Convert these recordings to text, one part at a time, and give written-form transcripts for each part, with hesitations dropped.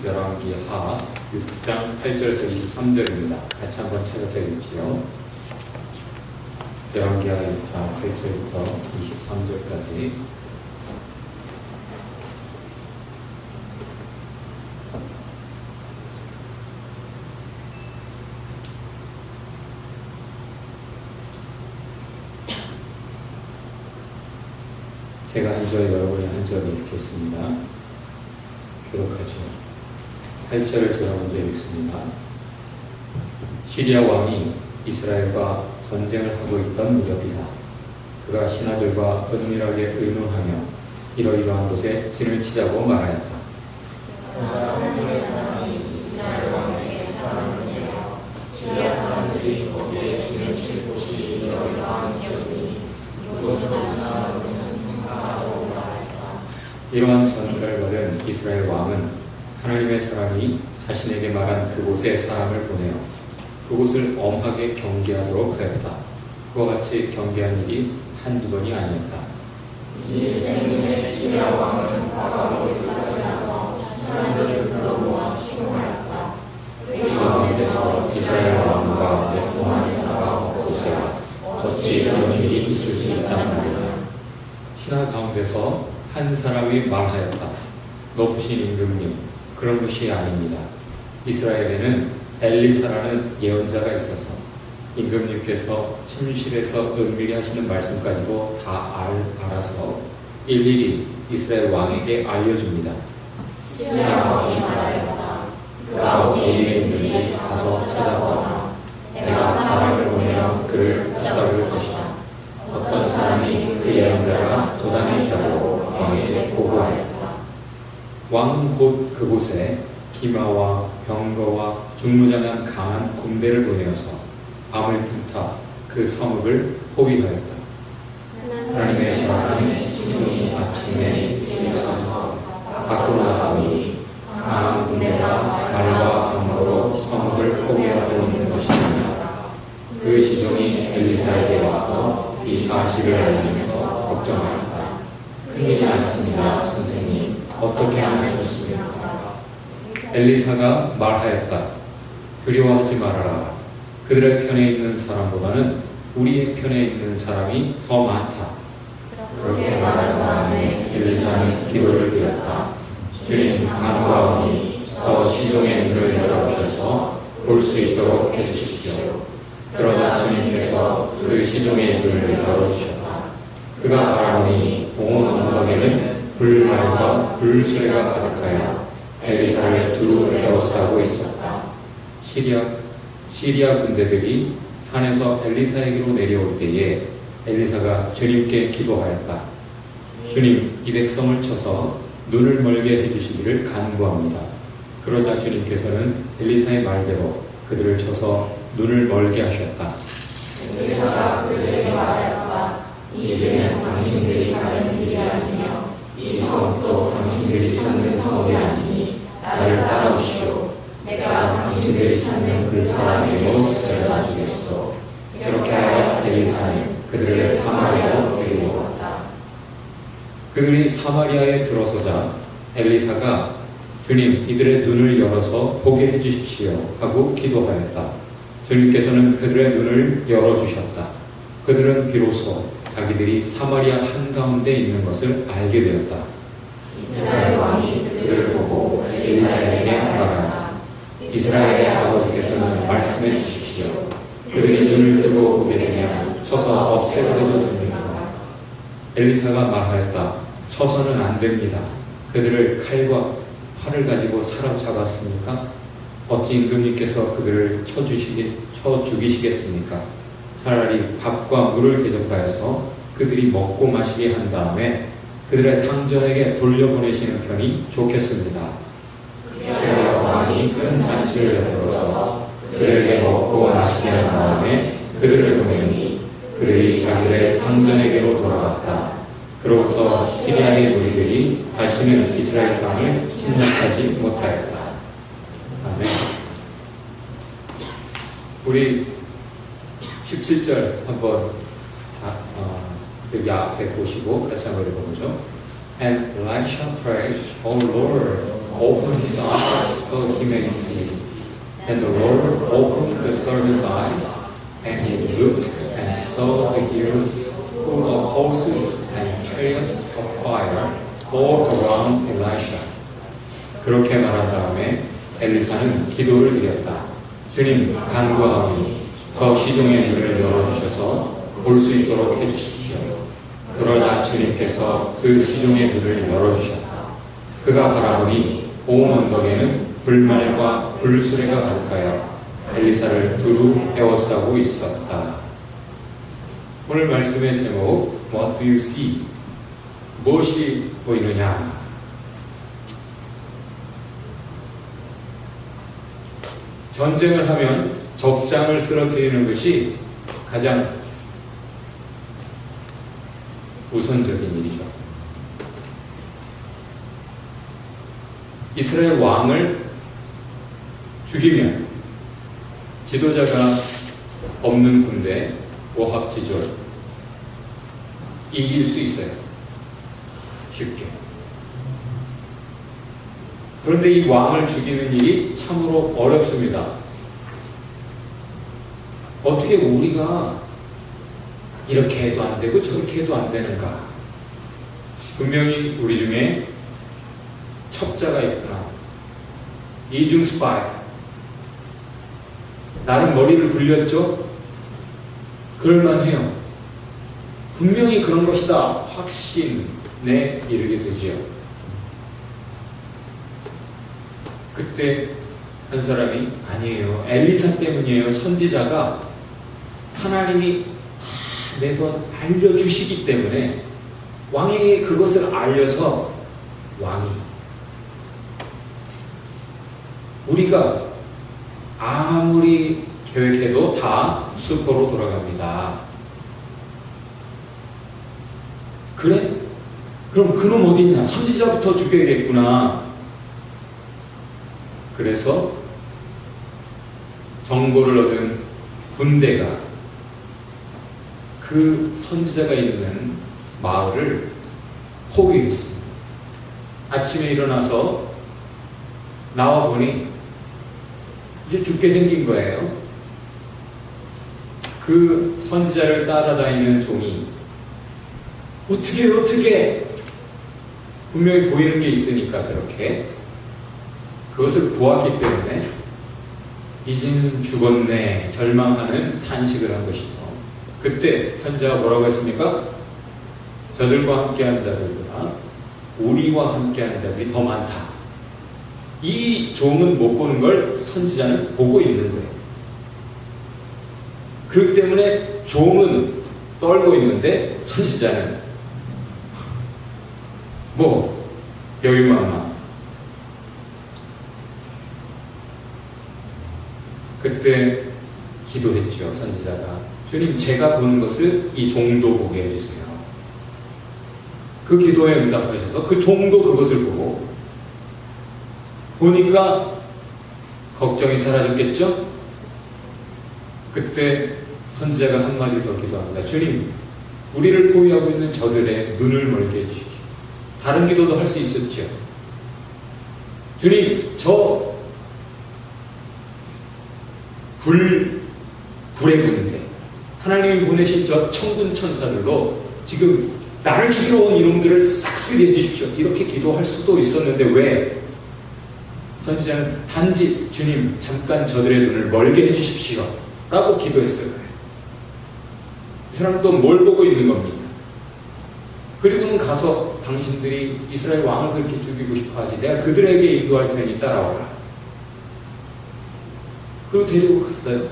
열왕기하 6장 8절에서 23절입니다. 같이 한번 찾아서 읽지요. 열왕기하 6장 8절부터 23절까지. 제가 한 절, 여러분이 한 절 읽겠습니다. 교독하죠. 8절을 제가 먼저 읽습니다. 시리아 왕이 이스라엘과 전쟁을 하고 있던 무렵이다. 그가 신하들과 은밀하게 의논하며 이러이러한 곳에 진을 치자고 말하였다. 하나님의 사람이 이스라엘 왕에게 사람을 내어 시리아 사람들이 거기에 진을 칠 곳이 이러이러한 지역이니 이곳을 지나가는 성가라고 말하였다. 이러한 전가를 받은 이스라엘 왕은 하나님의 사람이 자신에게 말한 그곳에 사람을 보내어 그곳을 엄하게 경계하도록 하였다. 그와 같이 경계한 일이 한두 번이 아니었다. 이 일 때문에 시리아 왕은 바가로까지 나서 사람들을 불러 모아 추궁하였다. 이 가운데서 이스라엘 왕과 내통하는 자가 없으랴. 어찌 이런 일이 있을 수 있단 말이냐. 신하 가운데서 한 사람이 말하였다. 높으신 임금님, 그런 것이 아닙니다. 이스라엘에는 엘리사라는 예언자가 있어서 임금님께서 침실에서 은밀히 하시는 말씀 가지고 다 알아서 일일이 이스라엘 왕에게 알려줍니다. 시리아 왕이 말하였다. 그가 어디에 있는지 가서 찾아보라. 내가 사람을 보내어 그를 붙잡을 것이다. 어떤 사람이 그 예언자가 도단에 있다고 왕에게 보고하였다. 왕은 곧 그곳에 기마와 병거와 중무장한 강한 군대를 보내어서 밤을 틈타 그 성읍을 포위하였다. 하나님의 사람이 시중이 아침에 일찍 일어나서 밖으로 나가니 강한 군대가 말과 병거로 성읍을 포위하고 있는 것입니다. 그 시종이 엘리사에게 와서 이 사실을 알면서 걱정하였다. 큰일이 났습니다, 선생님. 어떻게 하면 좋습니까? 엘리사가 말하였다. 두려워하지 말아라. 그들의 편에 있는 사람보다는 우리의 편에 있는 사람이 더 많다. 그렇게 말한 다음에 엘리사는 기도를 드렸다. 주님, 간구하오니 저 시종의 눈을 열어주셔서 볼 수 있도록 해주십시오. 그러자 주님께서 그 시종의 눈을 열어주셨다. 그가 바라보니 온 언덕에는 불말과 불수레가 가득하여 엘리사를 두루 에워싸고 있었다. 시리아 군대들이 산에서 엘리사에게로 내려올 때에 엘리사가 주님께 기도하였다. 주님, 이 백성을 쳐서 눈을 멀게 해주시기를 간구합니다. 그러자 주님께서는 엘리사의 말대로 그들을 쳐서 눈을 멀게 하셨다. 엘리사가 그들에게 말하였다. 이 길은 당신들이 가는 길이 아니며 이 성읍도 당신들이 찾는 성읍이 아니니 나를 따라오시오. 내가 당신들이 찾는 그 사람에게로 데려다 주겠소. 이렇게 하여 엘리사는 그들을 사마리아로 데리고 갔다. 그들이 사마리아에 들어서자 엘리사가 주님, 이들의 눈을 열어서 보게 해주십시오 하고 기도하였다. 주님께서는 그들의 눈을 열어주셨다. 그들은 비로소 자기들이 사마리아 한가운데 있는 것을 알게 되었다. 이스라엘 왕이 그들을 보고 엘리사에게 말하였다. 이스라엘의 아버지께서는 말씀해 주십시오. 그들이 눈을 뜨고 보게 되면 쳐서 없애버려도 됩니까? 엘리사가 말하였다. 쳐서는 안 됩니다. 그들을 칼과 활을 가지고 사로잡았습니까? 어찌 임금님께서 그들을 쳐 죽이시겠습니까? 차라리 밥과 물을 대접하여서 그들이 먹고 마시게 한 다음에 그들의 상전에게 돌려보내시는 편이 좋겠습니다. 그리하여 왕이 큰 잔치를 베풀어서 그들에게 먹고 마시게 한 다음에 그들을 보내니 그들이 자기들의 상전에게로 돌아갔다. 그로부터 시리아의 무리들이 다시는 이스라엘 땅을 침략하지 못하였다. 아멘. 우리 17절 한번 여기 앞에 보시고 같이 한번 읽어보죠. And Elisha prayed, O Lord, open his eyes so he may see. And the Lord opened the servant's eyes, and he looked and saw the hills full of horses and chariots of fire all around Elisha. 그렇게 말한 다음에 엘리사는 기도를 드렸다. 주님, 간구하오니 저 시종의 눈을 열어주셔서 볼 수 있도록 해주십시오. 그러자 주님께서 그 시종의 눈을 열어주셨다. 그가 바라보니 온 언덕에는 불말과 불수레가 가득하여 엘리사를 두루 에워싸고 있었다. 오늘 말씀의 제목 What do you see? 무엇이 보이느냐? 전쟁을 하면 적장을 쓰러뜨리는 것이 가장 우선적인 일이죠. 이스라엘 왕을 죽이면 지도자가 없는 군대 오합지졸 이길 수 있어요. 쉽게. 그런데 이 왕을 죽이는 일이 참으로 어렵습니다. 어떻게 우리가 이렇게 해도 안 되고 저렇게 해도 안 되는가? 분명히 우리 중에 첩자가 있구나. 이중 스파이. 나름 머리를 굴렸죠? 그럴만해요. 분명히 그런 것이다. 확신에 이르게 되지요. 그때 한 사람이 아니에요. 엘리사 때문이에요. 선지자가 하나님이 매번 알려주시기 때문에 왕에게 그것을 알려서 왕이 우리가 아무리 계획해도 다 수포로 돌아갑니다. 그래? 그럼 그놈 어디 있냐? 선지자부터 죽여야겠구나. 그래서 정보를 얻은 군대가 그 선지자가 있는 마을을 포위했습니다. 아침에 일어나서 나와 보니 이제 죽게 생긴 거예요. 그 선지자를 따라다니는 종이 어떻게 분명히 보이는 게 있으니까 그렇게 그것을 보았기 때문에 이제는 죽었네 절망하는 탄식을 한 것이죠. 그때 선지자가 뭐라고 했습니까? 저들과 함께한 자들보다 우리와 함께한 자들이 더 많다. 이 종은 못 보는 걸 선지자는 보고 있는 거예요. 그렇기 때문에 종은 떨고 있는데 선지자는 여유만만. 그때 기도했죠. 선지자가 주님 제가 보는 것을 이 종도 보게 해주세요. 그 기도에 응답하셔서 그 종도 그것을 보고 보니까 걱정이 사라졌겠죠? 그때 선지자가 한마디 더 기도합니다. 주님 우리를 포위하고 있는 저들의 눈을 멀게 해주십시오. 다른 기도도 할 수 있었죠. 주님 저 불의 군대 하나님이 보내신 저 천군 천사들로 지금 나를 죽이러 온 이놈들을 싹쓸이 해주십시오. 이렇게 기도할 수도 있었는데 왜? 선지자는 단지 주님 잠깐 저들의 눈을 멀게 해주십시오 라고 기도했어요. 이 사람은 또 뭘 보고 있는 겁니까? 그리고는 가서 당신들이 이스라엘 왕을 그렇게 죽이고 싶어 하지 내가 그들에게 인도할 테니 따라오라. 그리고 데리고 갔어요.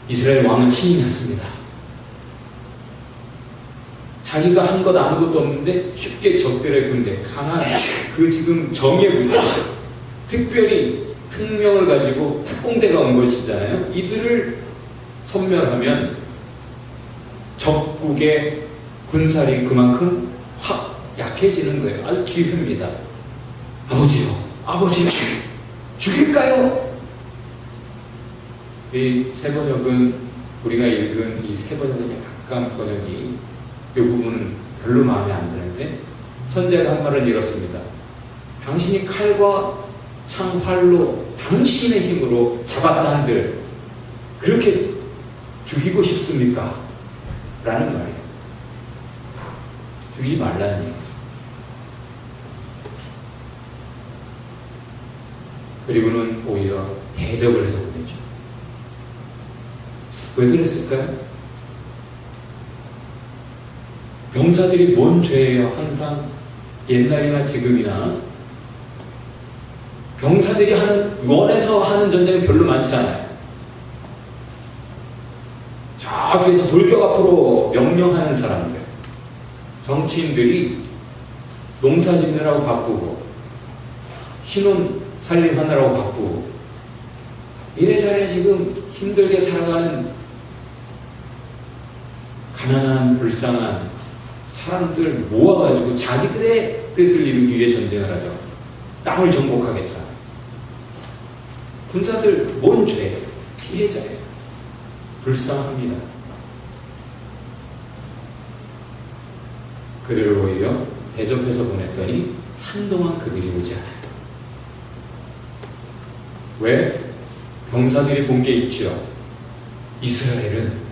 이스라엘 왕은 신이 났습니다. 자기가 한 것 아무것도 없는데 쉽게 적들의 군대, 강한 그 지금 정예 부대, 특별히 특명을 가지고 특공대가 온 것이잖아요. 이들을 섬멸하면 적국의 군살이 그만큼 확 약해지는 거예요. 아주 기회입니다. 아버지요, 죽일까요? 이 세 번역은 우리가 읽은 이 세 번역의 약간 번역이 이 부분은 별로 마음에 안 드는데 선지자가 한 말은 이렇습니다. 당신이 칼과 창활로 당신의 힘으로 잡았다 한들 그렇게 죽이고 싶습니까? 라는 말이에요. 죽이지 말라는 얘기예요. 그리고는 오히려 대접을 해서 보내죠. 왜 그랬을까요? 병사들이 뭔 죄예요? 항상 옛날이나 지금이나 병사들이 원해서 하는 전쟁이 별로 많지 않아요. 저 뒤에서 돌격 앞으로 명령하는 사람들, 정치인들이 농사 짓느라고 바쁘고 신혼 살림하느라고 바쁘고 이래저래 지금 힘들게 살아가는 가난한 불쌍한 사람들 모아가지고 자기들의 뜻을 이루기 위해 전쟁을 하죠. 땅을 정복하겠다. 군사들 뭔 죄예요? 피해자예요. 불쌍합니다. 그들을 오히려 대접해서 보냈더니 한동안 그들이 오지 않아요. 왜? 병사들이 본 게 있죠. 이스라엘은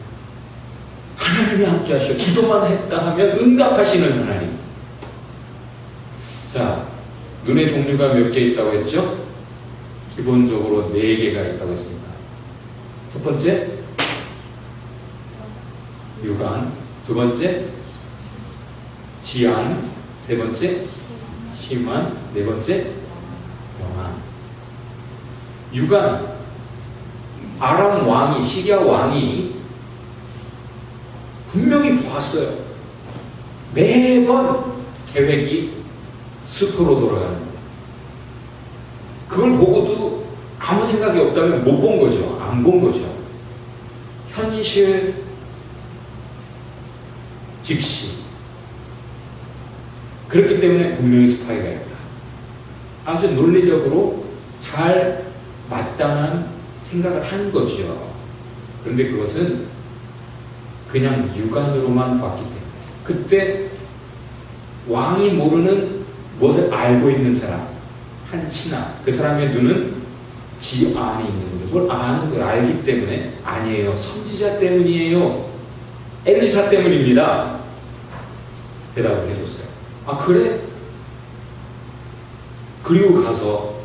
하나님이 함께 하셔. 기도만 했다 하면 응답하시는 하나님. 자, 눈의 종류가 몇 개 있다고 했죠? 기본적으로 4개가 있다고 했습니다. 첫 번째, 육안. 두 번째, 지안. 세 번째, 심안. 네 번째, 영안. 육안. 아람 왕이, 시리아 왕이 분명히 보았어요. 매번 계획이 숲으로 돌아가는 거예요. 그걸 보고도 아무 생각이 없다면 못 본 거죠. 안 본 거죠. 현실, 직시. 그렇기 때문에 분명히 스파이가 있다. 아주 논리적으로 잘 마땅한 생각을 한 거죠. 그런데 그것은 그냥 육안으로만 봤기 때문에 그때 왕이 모르는 무엇을 알고 있는 사람, 한 신하, 그 사람의 눈은 지 안에 있는 거예요. 그걸 아는 거예요. 알기 때문에 아니에요. 선지자 때문이에요. 엘리사 때문입니다. 대답을 해줬어요. 아 그래? 그리고 가서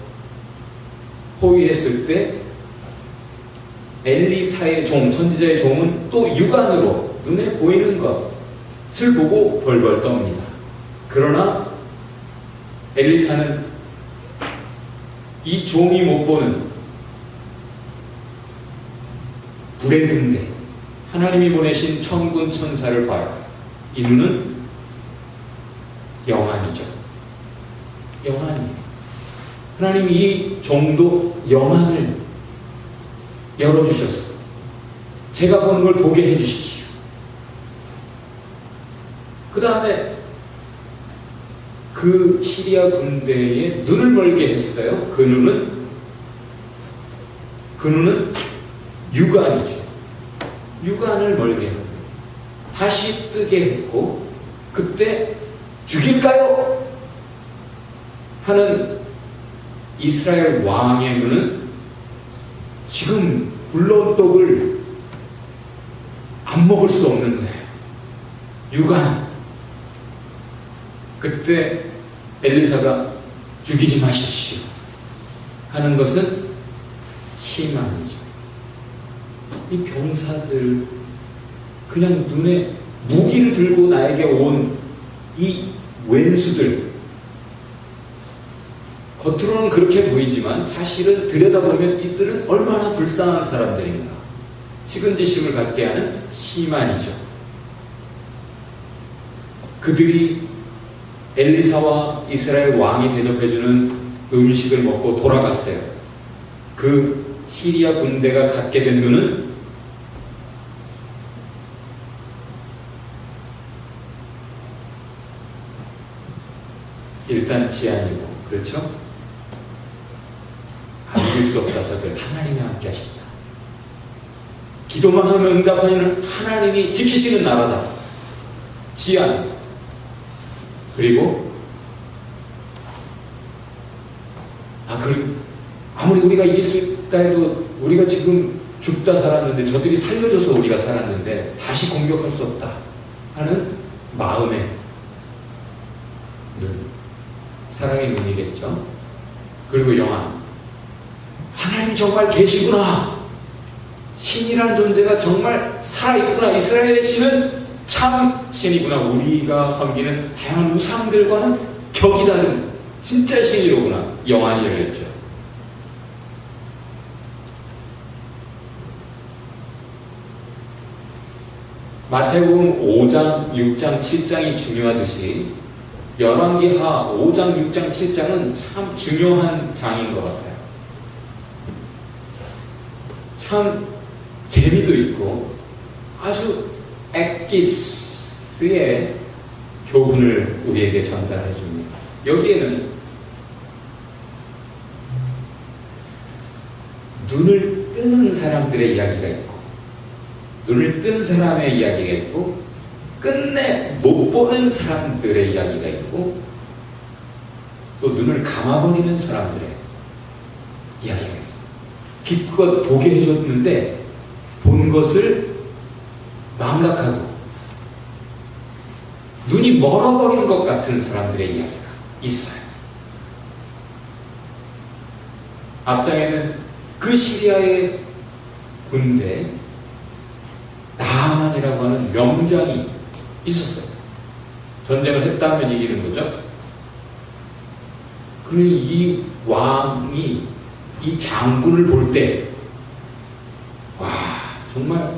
호위했을 때 엘리사의 종, 선지자의 종은 또 육안으로 눈에 보이는 것을 보고 벌벌 떱니다. 그러나 엘리사는 이 종이 못 보는 불의 군대, 하나님이 보내신 천군 천사를 봐요. 이 눈은 영안이죠. 영안이에요. 하나님이 이 종도 영안을 열어주셔서 제가 보는 걸 보게 해주십시오. 그 다음에 그 시리아 군대에 눈을 멀게 했어요. 그 눈은 육안이죠. 육안을 멀게 하고 다시 뜨게 했고 그때 죽일까요? 하는 이스라엘 왕의 눈은 지금 굴러온 떡을 안 먹을 수 없는 거예요. 육안. 그때 엘리사가 죽이지 마십시오 하는 것은 희망이죠. 이 병사들 그냥 눈에 무기를 들고 나에게 온 이 왼수들 겉으로는 그렇게 보이지만 사실은 들여다보면 이들은 얼마나 불쌍한 사람들인가. 측은지심을 갖게 하는 희만이죠. 그들이 엘리사와 이스라엘 왕이 대접해주는 음식을 먹고 돌아갔어요. 그 시리아 군대가 갖게 된 눈은 일단 지안이고, 그렇죠? 믿을 수 없다. 저들 하나님이 함께 하신다. 기도만 하면 응답하는 하나님이 지키시는 나라다. 지안. 그리고 아무리 우리가 이길 수 있다 해도 우리가 지금 죽다 살았는데 저들이 살려줘서 우리가 살았는데 다시 공격할 수 없다 하는 마음의 눈, 사랑의 눈이겠죠. 그리고 영안, 하나님 정말 계시구나, 신이라는 존재가 정말 살아있구나, 이스라엘의 신은 참 신이구나, 우리가 섬기는 다양한 우상들과는 격이 다른 진짜 신이로구나, 영안이 열렸죠. 마태복음 5장, 6장, 7장이 중요하듯이 열왕기하 5장, 6장, 7장은 참 중요한 장인 것 같아요. 참 재미도 있고 아주 엑기스의 교훈을 우리에게 전달해 줍니다. 여기에는 눈을 뜨는 사람들의 이야기가 있고, 눈을 뜬 사람의 이야기가 있고, 끝내 못 보는 사람들의 이야기가 있고, 또 눈을 감아버리는 사람들의 이야기가 있어요. 기껏 보게 해줬는데 본 것을 망각하고 눈이 멀어버린 것 같은 사람들의 이야기가 있어요. 앞장에는 그 시리아의 군대 나아만이라고 하는 명장이 있었어요. 전쟁을 했다면 이기는 거죠. 그러니 이 왕이 이 장군을 볼 때, 와, 정말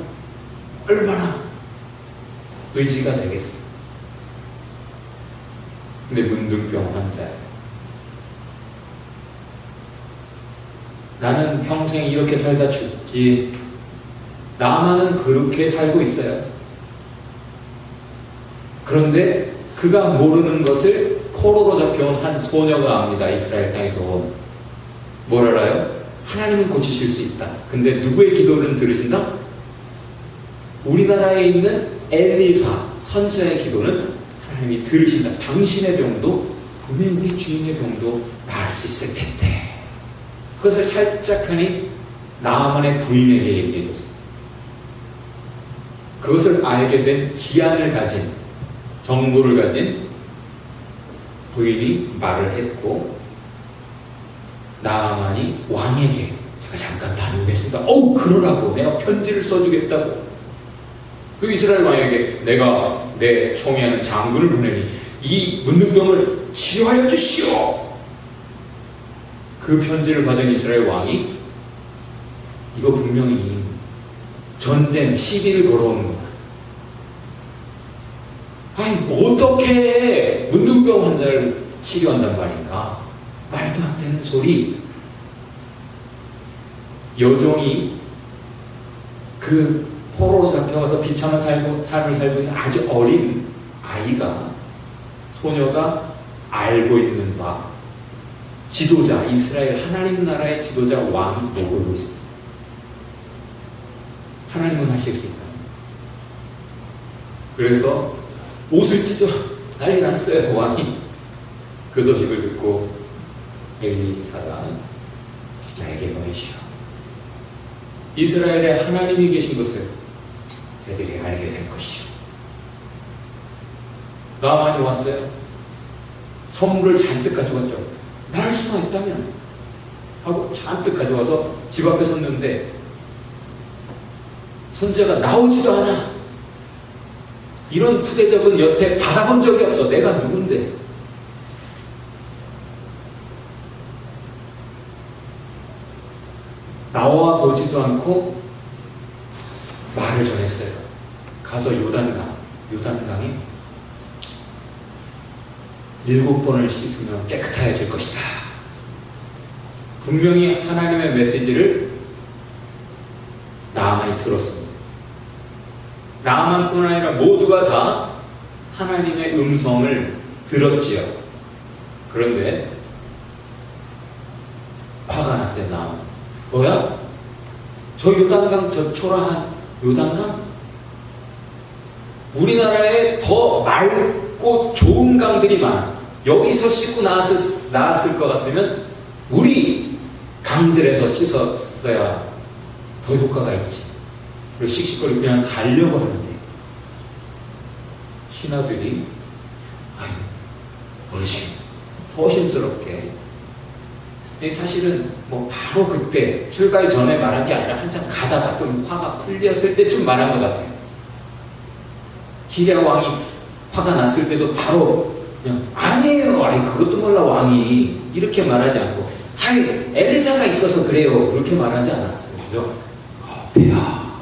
얼마나 의지가 되겠어. 근데 문둥병 환자예요. 나는 평생 이렇게 살다 죽지. 나만은 그렇게 살고 있어요. 그런데 그가 모르는 것을 포로로 잡혀온 한 소녀가 압니다. 이스라엘 땅에서 온. 뭘 알아요? 하나님은 고치실 수 있다. 근데 누구의 기도를 들으신다? 우리나라에 있는 엘리사 선지자의 기도는 하나님이 들으신다. 당신의 병도 분명히 우리 주인의 병도 나을 수 있을 텐데. 그것을 살짝 하니 나아만의 부인에게 얘기해줬어요. 그것을 알게 된 지안을 가진, 정보를 가진 부인이 말을 했고, 나아만이 왕에게 제가 잠깐 다녀오겠습니다. 그러라고. 내가 편지를 써주겠다고. 그 이스라엘 왕에게 내가 내 총애하는 장군을 보내니 이 문둥병을 치료하여 주시오. 그 편지를 받은 이스라엘 왕이 이거 분명히 전쟁 시비를 걸어오는 거야. 아니, 어떻게 문둥병 환자를 치료한단 말인가? 말도 안 되는 소리. 여종이 그 포로로 잡혀가서 비참한 삶을 살고 있는 아주 어린 아이가, 소녀가 알고 있는 바, 지도자, 이스라엘 하나님 나라의 지도자 왕이 모르고 있습니다. 하나님은 하실 수 있다. 그래서 옷을 찢어 난리 났어요. 왕이. 그 소식을 듣고 엘리사가 나에게 보이시오. 이스라엘에 하나님이 계신 것을 저들이 알게 될 것이오. 나만이 왔어요. 선물을 잔뜩 가져갔죠. 나을 수만 있다면 하고 잔뜩 가져와서 집 앞에 섰는데 선지자가 나오지도 않아. 이런 푸대접은 여태 받아본 적이 없어. 내가 누군데. 나와 보지도 않고 말을 전했어요. 가서 요단강에 7번을 씻으면 깨끗해질 것이다. 분명히 하나님의 메시지를 나아만이 들었습니다. 나아만뿐 아니라 모두가 다 하나님의 음성을 들었지요. 그런데 화가 났어요. 나아만. 뭐야? 저 요단강, 저 초라한 요단강? 우리나라에 더 맑고 좋은 강들이 많아. 여기서 씻고 나왔을 것 같으면 우리 강들에서 씻었어야 더 효과가 있지. 그리고 씩씩거리고 그냥 가려고 하는데 신하들이 아유 어르신 조심스럽게, 사실은 뭐 바로 그때 출발 전에 말한 게 아니라 한참 가다가 좀 화가 풀렸을 때쯤 말한 것 같아요. 히랴 왕이 화가 났을 때도 바로 그냥 아니에요, 아니 그것도 몰라 왕이, 이렇게 말하지 않고 아니 엘리사가 있어서 그래요, 그렇게 말하지 않았어요. 그죠? 배야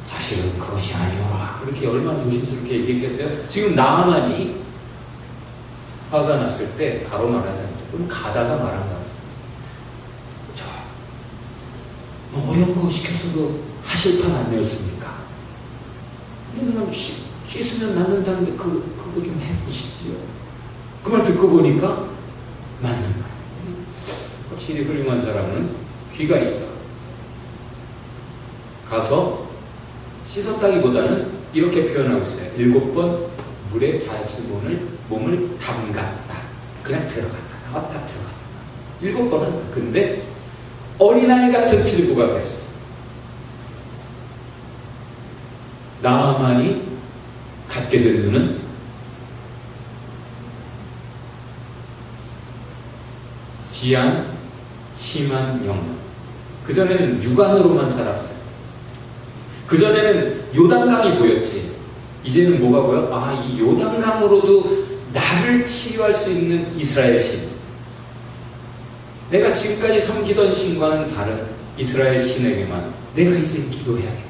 사실은 그것이 아니오라, 그렇게 얼마나 조심스럽게 얘기했겠어요. 지금 나하만이 화가 났을 때 바로 말하지 않고 좀 가다가 말한 거예요. 뭐 어려운 거 시켰어도 하실 판 아니었습니까? 근데 그냥 씻으면 낫는다는데 그거 좀 해보시지요. 그 말 듣고 보니까 맞는 말. 확실히 훌륭한 사람은 귀가 있어. 가서 씻었다기보다는 이렇게 표현하고 있어요. 7번 물에 자신 몸을 담갔다. 그냥 들어갔다 나왔다 들어갔다 7번은. 근데 어린아이 같은 필부가 됐어. 나하만이 갖게 된 눈은 지안, 심한 영. 그전에는 육안으로만 살았어요. 그전에는 요단강이 보였지. 이제는 뭐가 보여? 아, 이 요단강으로도 나를 치유할 수 있는 이스라엘 신. 내가 지금까지 섬기던 신과는 다른 이스라엘 신에게만 내가 이제 기도해야겠다.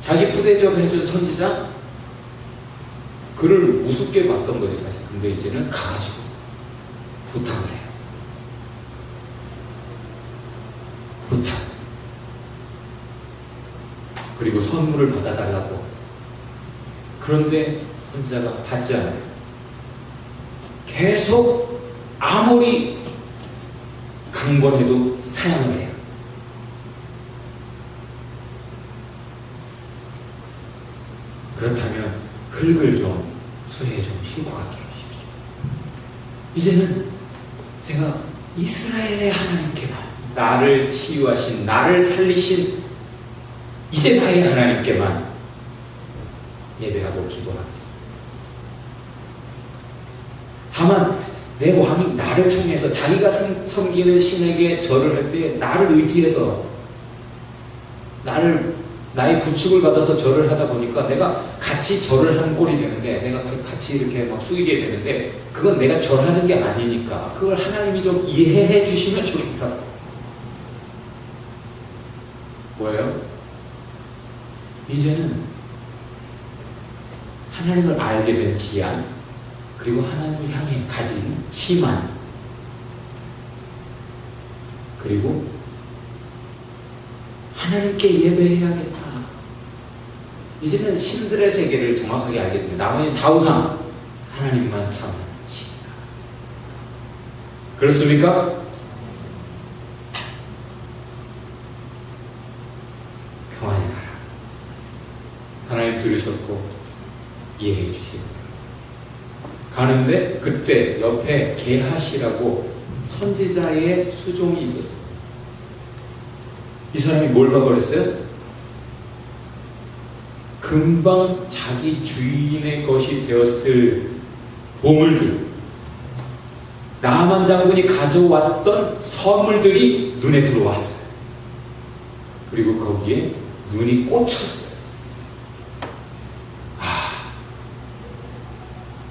자기 부대접 해준 선지자, 그를 우습게 봤던 거지 사실. 근데 이제는 가가지고 부탁을 해요. 부탁. 그리고 선물을 받아달라고. 그런데 선지자가 받지 않아요. 계속 아무리 강권해도 사양을 해요. 그렇다면 흙을 좀 수레에 좀 싣고 가게 해주십시오. 이제는 제가 이스라엘의 하나님께만, 나를 치유하신, 나를 살리신 이제 나의 하나님께만 예배하고 기도하겠습니다. 다만 내 왕이 나를 총해서 자기가 섬기는 신에게 절을 할 때 나를 의지해서 나의 부축을 받아서 절을 하다 보니까 내가 같이 절을 한 꼴이 되는데, 내가 같이 이렇게 막 숙이게 되는데, 그건 내가 절하는 게 아니니까 그걸 하나님이 좀 이해해 주시면 좋겠다. 뭐예요? 이제는 하나님을 알게 된 지안, 그리고 하나님을 향해 가진 희망, 그리고 하나님께 예배해야겠다. 이제는 신들의 세계를 정확하게 알게 됩니다. 나머지는 다 우상, 하나님만 참 신이다. 그렇습니까? 평안히 가라. 하나님 들으셨고 이해해 주시고 가는데, 그때 옆에 게하시라고 선지자의 수종이 있었어요. 이 사람이 뭘 봐버렸어요? 금방 자기 주인의 것이 되었을 보물들, 나만 장군이 가져왔던 선물들이 눈에 들어왔어요. 그리고 거기에 눈이 꽂혔어요.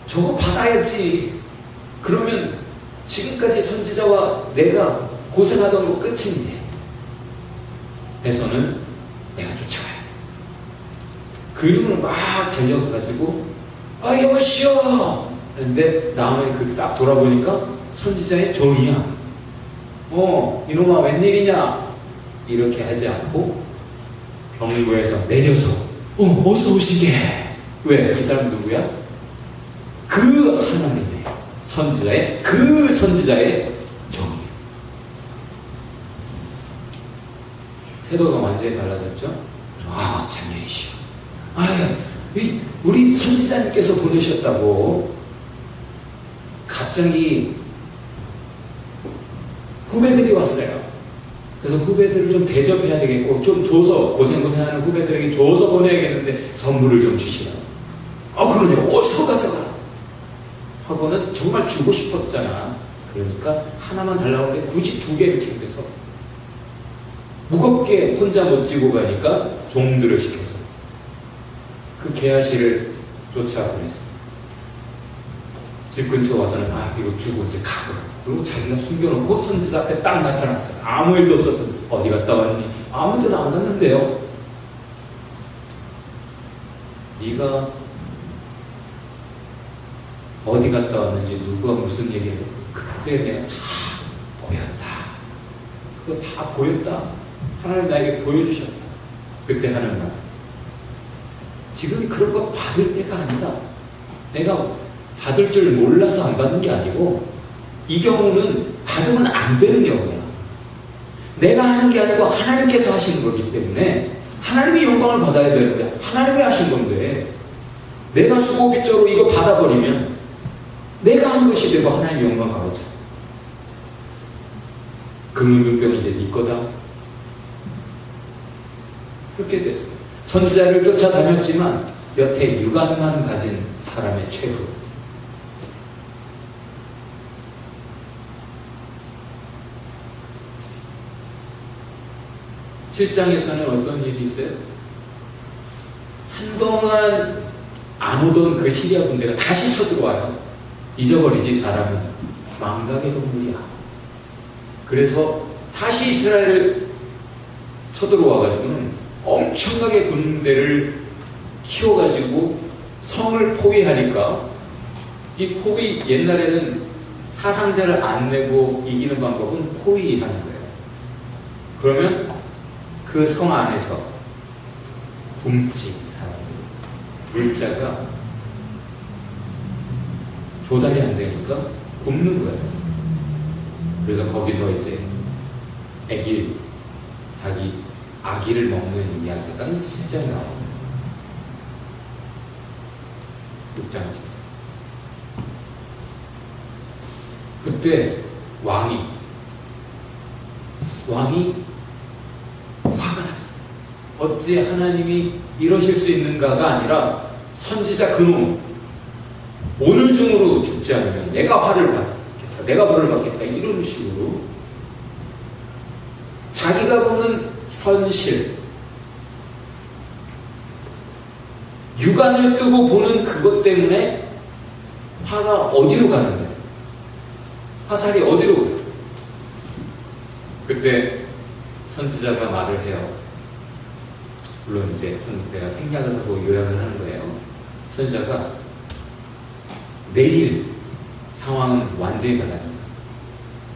저거 받아야지. 그러면 지금까지 선지자와 내가 고생하던 거 끝인데 해서는 내가 쫓아가요. 그 이름을 막 달려가가지고 여보시오! 그런데 나오면 그 딱 돌아보니까 선지자의 종이야. 이놈아 웬일이냐? 이렇게 하지 않고 병부에서 내려서 어서 오시게. 왜? 이 사람 누구야? 그 하나님의 선지자의, 그 선지자의 종이. 태도가 완전히 달라졌죠? 찬일이시오. 우리 선지자님께서 보내셨다고 갑자기 후배들이 왔어요. 그래서 후배들을 좀 대접해야 되겠고, 좀 줘서, 고생하는 후배들에게 줘서 보내야겠는데, 선물을 좀 주시라고. 그러냐고, 어서 가져가. 하고는 정말 주고 싶었잖아. 그러니까 하나만 달라고 하는데 굳이 2개를 챙겨서 무겁게 혼자 못 지고 가니까 종들을 시켜서 그 게하시를 쫓아보냈어. 집 근처 와서는 이거 주고 이제 가고. 그리고 자기가 숨겨놓고 선지자 앞에 딱 나타났어요. 아무 일도 없었던. 어디 갔다 왔니? 아무 데도 안 갔는데요. 네가 어디 갔다 왔는지, 누가 무슨 얘기했는지 그때 내가 다 보였다. 그거 다 보였다. 하나님 나에게 보여주셨다. 그때 하는 말, 지금 그런 거 받을 때가 아니다. 내가 받을 줄 몰라서 안 받은 게 아니고, 이 경우는 받으면 안 되는 경우야. 내가 하는 게 아니고 하나님께서 하시는 거기 때문에 하나님이 영광을 받아야 되는데, 하나님이 하신 건데, 내가 수고빗조로 이거 받아버리면 내가 한 것이 되고 하나님 영광 가로차. 금은등병이 이제 네 거다. 그렇게 됐어. 선지자를 쫓아다녔지만 여태 육안만 가진 사람의 최후. 7장에서는 어떤 일이 있어요? 한동안 안 오던 그 시리아 군대가 다시 쳐들어와요. 잊어버리지, 사람은 망각의 동물이야. 그래서 다시 이스라엘을 쳐들어와가지고는 엄청나게 군대를 키워가지고 성을 포위하니까, 이 포위, 옛날에는 사상자를 안 내고 이기는 방법은 포위하는 거예요. 그러면 그 성 안에서 굶지, 사람이 물자가 조달이 안 되니까 굶는 거예요. 그래서 거기서 이제 자기 아기를 먹는 이야기가 실제로 나옵니다. 6장 7절. 그때 왕이 화가 났어요. 어찌 하나님이 이러실 수 있는가가 아니라, 선지자 그놈 오늘 중으로 죽지 않으면 내가 화를 받겠다, 내가 벌을 받겠다, 이런 식으로 자기가 보는 현실, 육안을 뜨고 보는 그것 때문에 화가 어디로 가는 거예요? 화살이 어디로 가요? 그때 선지자가 말을 해요. 물론 이제 내가 생략을 하고 요약을 하는 거예요. 선지자가 내일 상황은 완전히 달라진다.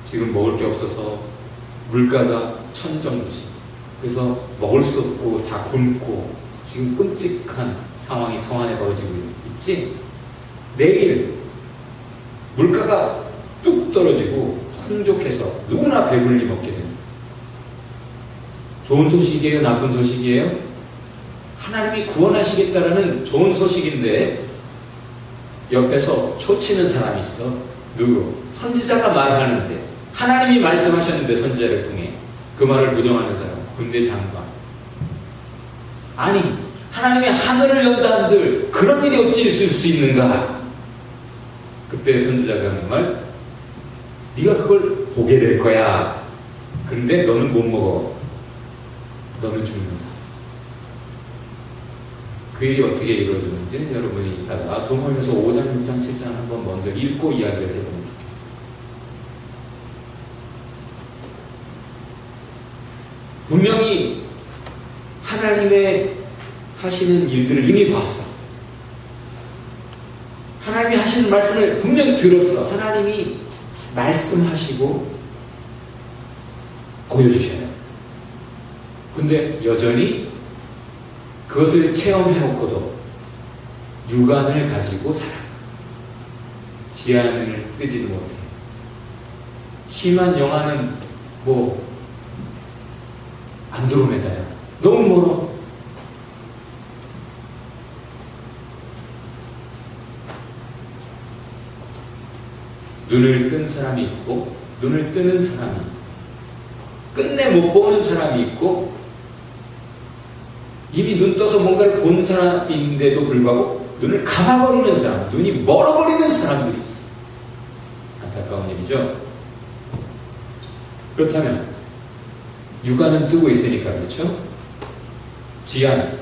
지금 먹을 게 없어서 물가가 천정부지. 그래서 먹을 수 없고 다 굶고 지금 끔찍한 상황이 성 안에 벌어지고 있지. 내일 물가가 뚝 떨어지고 풍족해서 누구나 배불리 먹게 됩니다. 좋은 소식이에요? 나쁜 소식이에요? 하나님이 구원하시겠다라는 좋은 소식인데 옆에서 초치는 사람이 있어. 누구? 선지자가 말하는데, 하나님이 말씀하셨는데 선지자를 통해 그 말을 부정하는 사람, 군대 장관. 아니, 하나님이 하늘을 연다 한들 그런 일이 어찌 있을 수 있는가? 그때 선지자가 하는 말, 네가 그걸 보게 될 거야. 근데 너는 못 먹어. 너는 죽는다. 그 일이 어떻게 이루어지는지 여러분이 이따가 도모에서 5장, 6장, 7장 한번 먼저 읽고 이야기를 해보면 좋겠어요. 분명히 하나님의 하시는 일들을 이미 봤어. 하나님이 하시는 말씀을 분명히 들었어. 하나님이 말씀하시고 보여주셔요. 근데 여전히 그것을 체험해놓고도 육안을 가지고 살아가. 지안을 끄지도 못해. 심한 영화는 안드로메다야. 너무 멀어. 눈을 뜬 사람이 있고 눈을 뜨는 사람이 있고, 끝내 못 보는 사람이 있고 이미 눈 떠서 뭔가를 본 사람인데도 불구하고 눈을 감아버리는 사람, 눈이 멀어버리는 사람들이 있어요. 안타까운 일이죠. 그렇다면 육안은 뜨고 있으니까 그렇죠? 지안,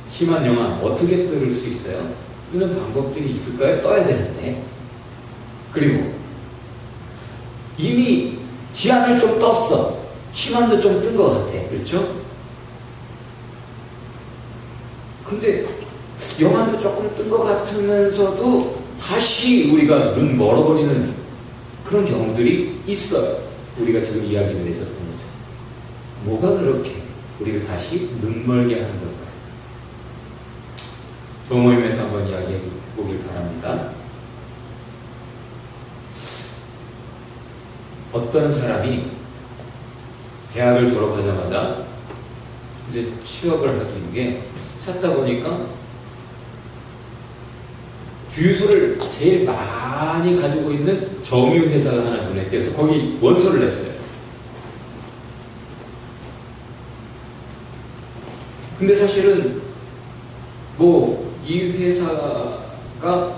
심한 영안 어떻게 뜰 수 있어요? 뜨는 방법들이 있을까요? 떠야 되는데. 그리고 이미 지안을 좀 떴어. 심한도 좀 뜬 것 같아. 그렇죠? 근데 영안도 조금 뜬 것 같으면서도 다시 우리가 눈 멀어버리는 그런 경우들이 있어요. 우리가 지금 이야기를 해서 보는 거죠. 뭐가 그렇게 우리를 다시 눈 멀게 하는 걸까요? 조모임에서 한번 이야기해 보길 바랍니다. 어떤 사람이 대학을 졸업하자마자 이제 취업을 하기 위해 찾다 보니까 주유소를 제일 많이 가지고 있는 정유회사가 하나 눈에 띄어서 거기 원서를 냈어요. 근데 사실은 뭐 이 회사가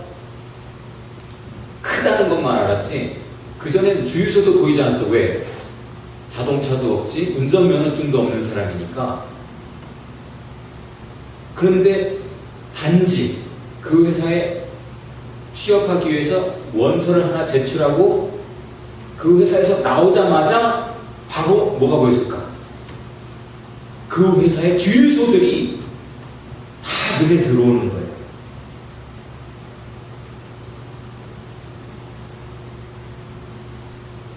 크다는 것만 알았지 그전엔 주유소도 보이지 않았어. 왜? 자동차도 없지 운전면허증도 없는 사람이니까. 그런데 단지 그 회사에 취업하기 위해서 원서를 하나 제출하고 그 회사에서 나오자마자 바로 뭐가 보였을까? 그 회사의 주유소들이 다 눈에 들어오는 거예요.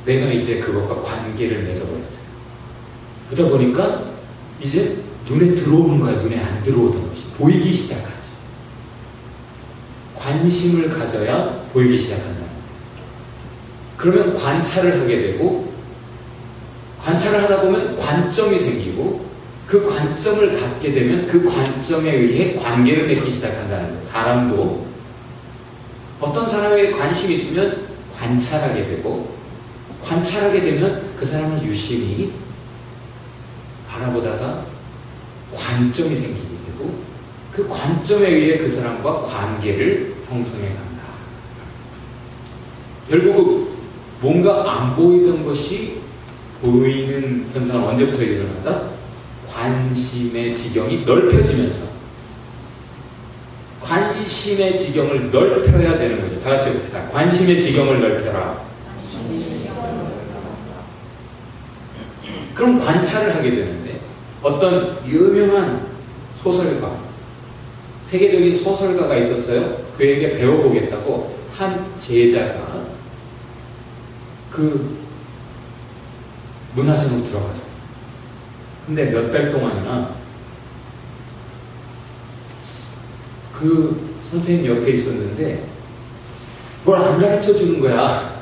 내가 이제 그것과 관계를 맺어버렸잖아요. 그러다 보니까 이제 눈에 들어오는 거야. 눈에 안 들어오던 것이 보이기 시작하죠. 관심을 가져야 보이기 시작한다. 그러면 관찰을 하게 되고 관찰을 하다 보면 관점이 생기고 그 관점을 갖게 되면 그 관점에 의해 관계를 맺기 시작한다는 거예요. 사람도 어떤 사람에게 관심이 있으면 관찰하게 되고 관찰하게 되면 그 사람을 유심히 바라보다가 관점이 생기게 되고 그 관점에 의해 그 사람과 관계를 형성해 간다. 결국 뭔가 안 보이던 것이 보이는 현상은 언제부터 일어난다? 관심의 지경이 넓혀지면서 관심의 지경을 넓혀야 되는 거죠. 다 같이 봅시다. 관심의 지경을 넓혀라. 그럼 관찰을 하게 되는데 어떤 유명한 소설가, 세계적인 소설가가 있었어요. 그에게 배워보겠다고 한 제자가 그 문화생으로 들어갔어요. 근데 몇 달 동안이나 그 선생님 옆에 있었는데 뭘 안 가르쳐 주는 거야.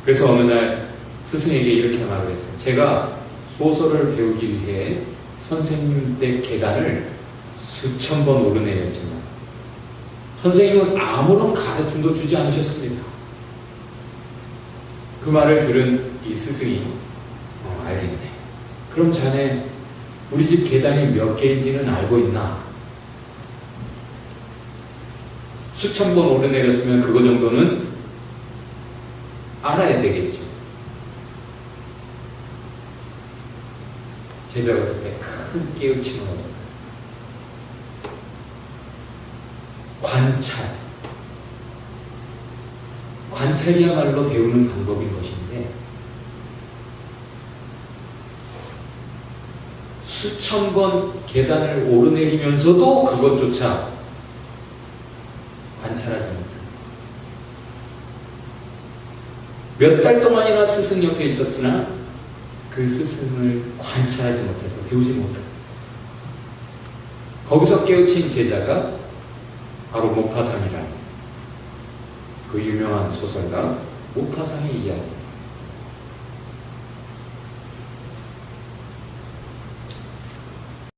그래서 어느 날 스승에게 이렇게 말을 했어요. 제가 소설을 배우기 위해 선생님 댁 계단을 수천 번 오르내렸지만 선생님은 아무런 가르침도 주지 않으셨습니다. 그 말을 들은 이 스승이 알겠네. 그럼 자네 우리 집 계단이 몇 개인지는 알고 있나? 수천 번 오르내렸으면 그거 정도는 알아야 되겠죠. 제자가 그때 큰 깨우침을 얻었다. 관찰이야말로 배우는 방법인 것인데 수천 번 계단을 오르내리면서도 그것조차 관찰하지 못한다. 몇 달 동안이나 스승 옆에 있었으나 그 스승을 관찰하지 못해서 배우지 못한다. 거기서 깨우친 제자가 바로 모파상이라는 그 유명한 소설가 모파상의 이야기입니다.